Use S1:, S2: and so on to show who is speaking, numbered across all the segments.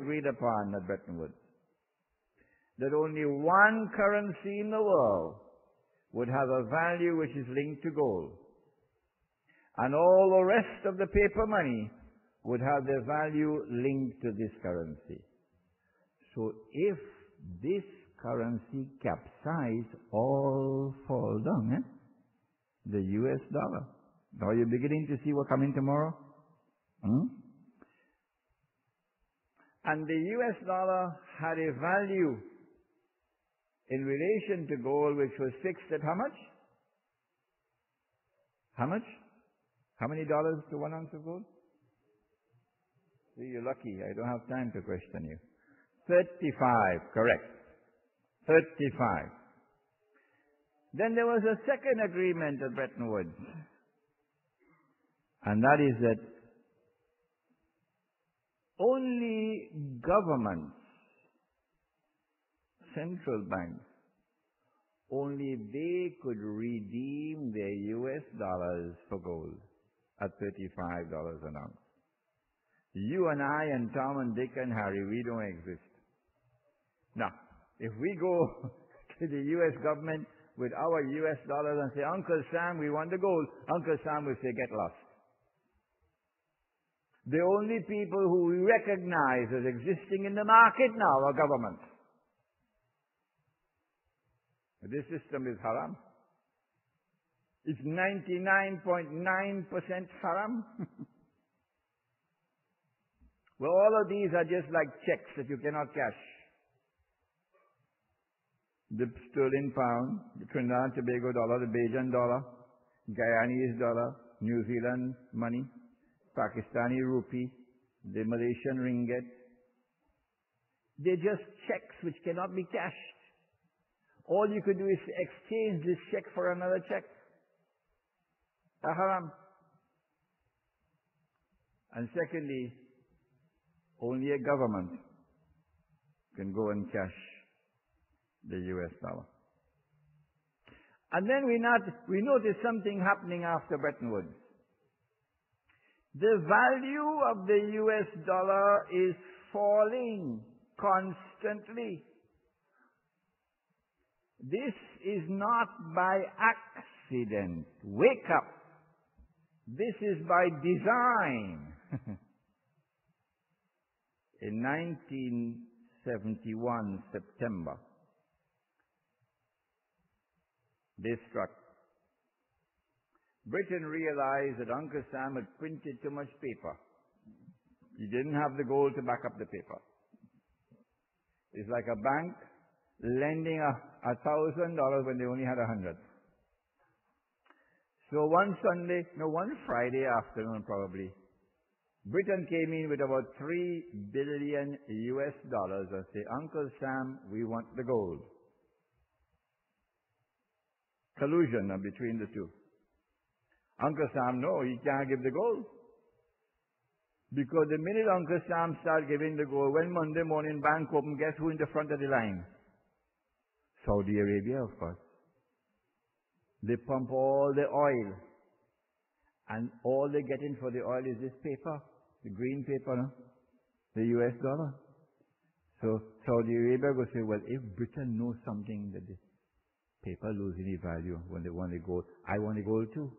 S1: agreed upon at Bretton Woods that only one currency in the world would have a value which is linked to gold, and all the rest of the paper money would have their value linked to this currency. So if this currency capsize, all fall down, eh? The US dollar. Now you're beginning to see what's coming tomorrow? And the US dollar had a value in relation to gold which was fixed at how much? How much? How many dollars to 1 ounce of gold? See, you're lucky. I don't have time to question you. 35, correct. 35. Then there was a second agreement at Bretton Woods. And that is that only governments, central banks, only they could redeem their US dollars for gold at $35 an ounce. You and I and Tom and Dick and Harry, we don't exist. Now, if we go to the US government with our US dollars and say, Uncle Sam, we want the gold, Uncle Sam will say, get lost. The only people who we recognize as existing in the market now are governments. This system is haram. It's 99.9% haram. Well, all of these are just like checks that you cannot cash. The sterling pound, the Trinidad and Tobago dollar, the Bajan dollar, Guyanese dollar, New Zealand money, Pakistani rupee, the Malaysian ringgit. They're just checks which cannot be cashed. All you could do is exchange this check for another check. Haram. And secondly, only a government can go and cash the US dollar. And then we notice something happening after Bretton Woods. The value of the US dollar is falling constantly. This is not by accident. Wake up. This is by design. In 1971, September, they struck. Britain realized that Uncle Sam had printed too much paper. He didn't have the gold to back up the paper. It's like a bank lending $1,000 when they only had 100. So one Friday afternoon probably, Britain came in with about $3 billion US and say, Uncle Sam, we want the gold. Collusion between the two. Uncle Sam, no, he can't give the gold. Because the minute Uncle Sam started giving the gold, when Monday morning bank open, guess who in the front of the line? Saudi Arabia, of course. They pump all the oil. And all they get in for the oil is this paper, the green paper, no? The US dollar. So Saudi Arabia will say, well, if Britain knows something that the paper loses any value when they want the gold, I want the gold too.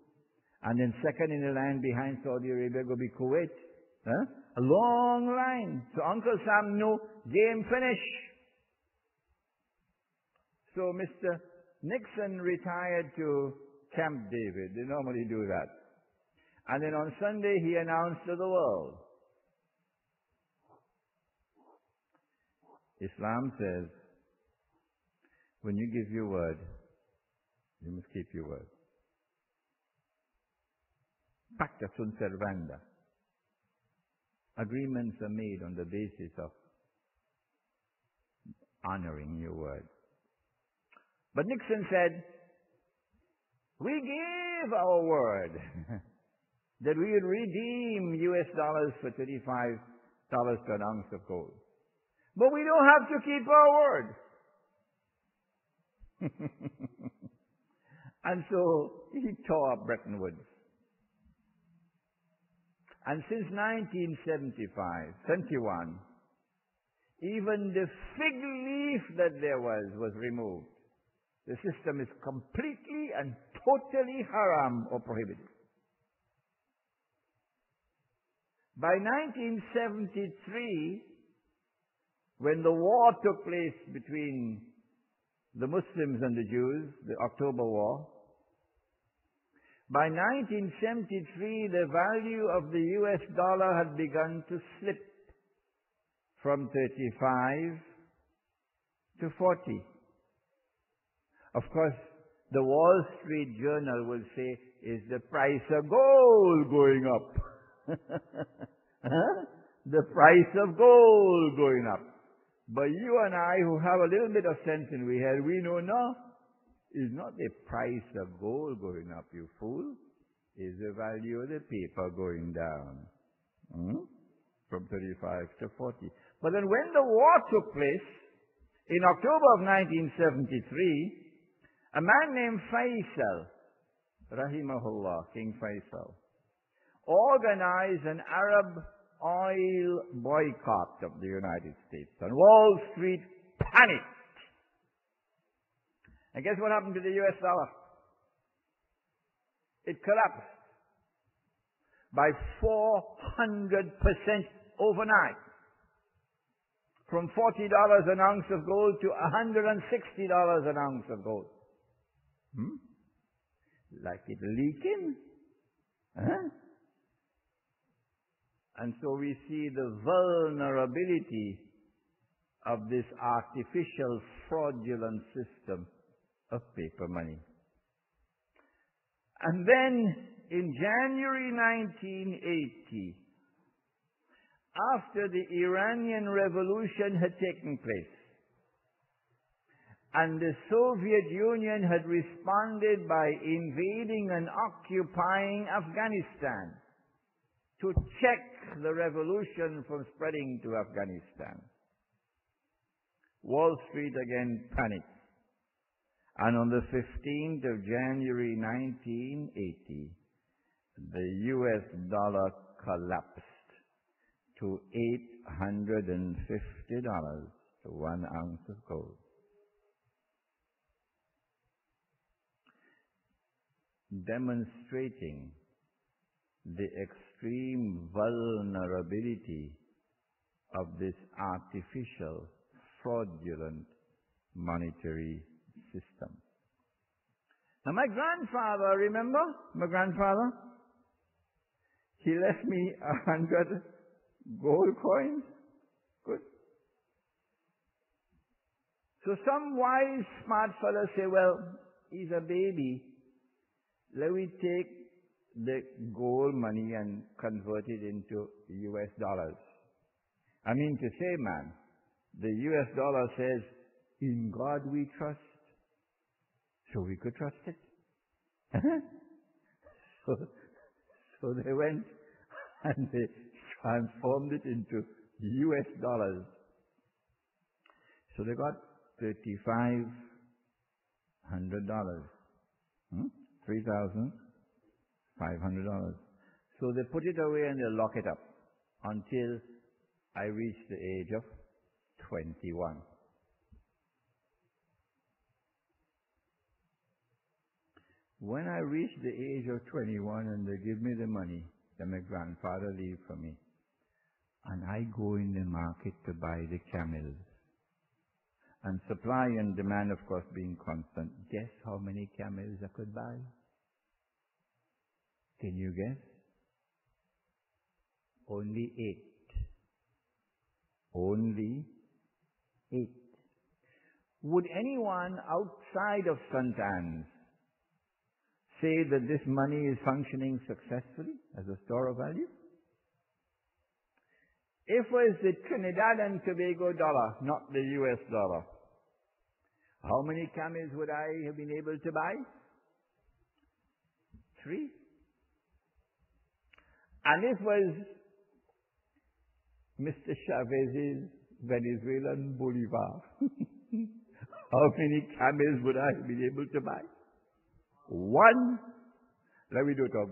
S1: And then second in the line behind Saudi Arabia will be Kuwait. Huh? A long line. So Uncle Sam knew, game finish. So Mr. Nixon retired to Camp David. They normally do that. And then on Sunday he announced to the world, Islam says, when you give your word, you must keep your word. Pacta sunt servanda. Agreements are made on the basis of honoring your word. But Nixon said, we gave our word that we would redeem US dollars for $35 per ounce of gold. But we don't have to keep our word. And so he tore up Bretton Woods. And since 1971, Even the fig leaf that there was removed. The system is completely and totally haram or prohibited. By 1973, when the war took place between the Muslims and the Jews, the October War, by 1973, the value of the US dollar had begun to slip from 35 to 40. Of course, the Wall Street Journal will say, is the price of gold going up? Huh? The price of gold going up. But you and I, who have a little bit of sense in we head, we know no. It's not the price of gold going up, you fool. It's the value of the paper going down. From 35 to 40. But then when the war took place, in October of 1973, a man named Faisal, rahimahullah, King Faisal, organized an Arab oil boycott of the United States. And Wall Street panicked. And guess what happened to the US dollar? It collapsed by 400% overnight. From $40 an ounce of gold to $160 an ounce of gold. Like it leaking? Huh? And so we see the vulnerability of this artificial fraudulent system of paper money. And then in January 1980, after the Iranian Revolution had taken place, and the Soviet Union had responded by invading and occupying Afghanistan to check the revolution from spreading to Afghanistan. Wall Street again panicked. And on the 15th of January 1980, the US dollar collapsed to $850 to 1 ounce of gold. Demonstrating the extreme vulnerability of this artificial, fraudulent monetary system. Now my grandfather, remember? My grandfather? He left me 100 gold coins. Good. So some wise, smart fellow say, well, he's a baby. Let me take the gold money and convert it into US dollars. I mean to say, man, the US dollar says, in God we trust. So we could trust it. So they went and they transformed it into US dollars. So they got $3,500. $3,500. So they put it away and they lock it up until I reached the age of 21. When I reached the age of 21 and they give me the money that my grandfather leave for me, and I go in the market to buy the camels, and supply and demand, of course, being constant, guess how many camels I could buy? Can you guess? Only 8. Only 8. Would anyone outside of St. Anne's say that this money is functioning successfully as a store of value? If it was the Trinidad and Tobago dollar, not the US dollar, how many camels would I have been able to buy? 3. And it was Mr. Chavez's Venezuelan Bolivar. How many camels would I have been able to buy? 1. Let me do talk about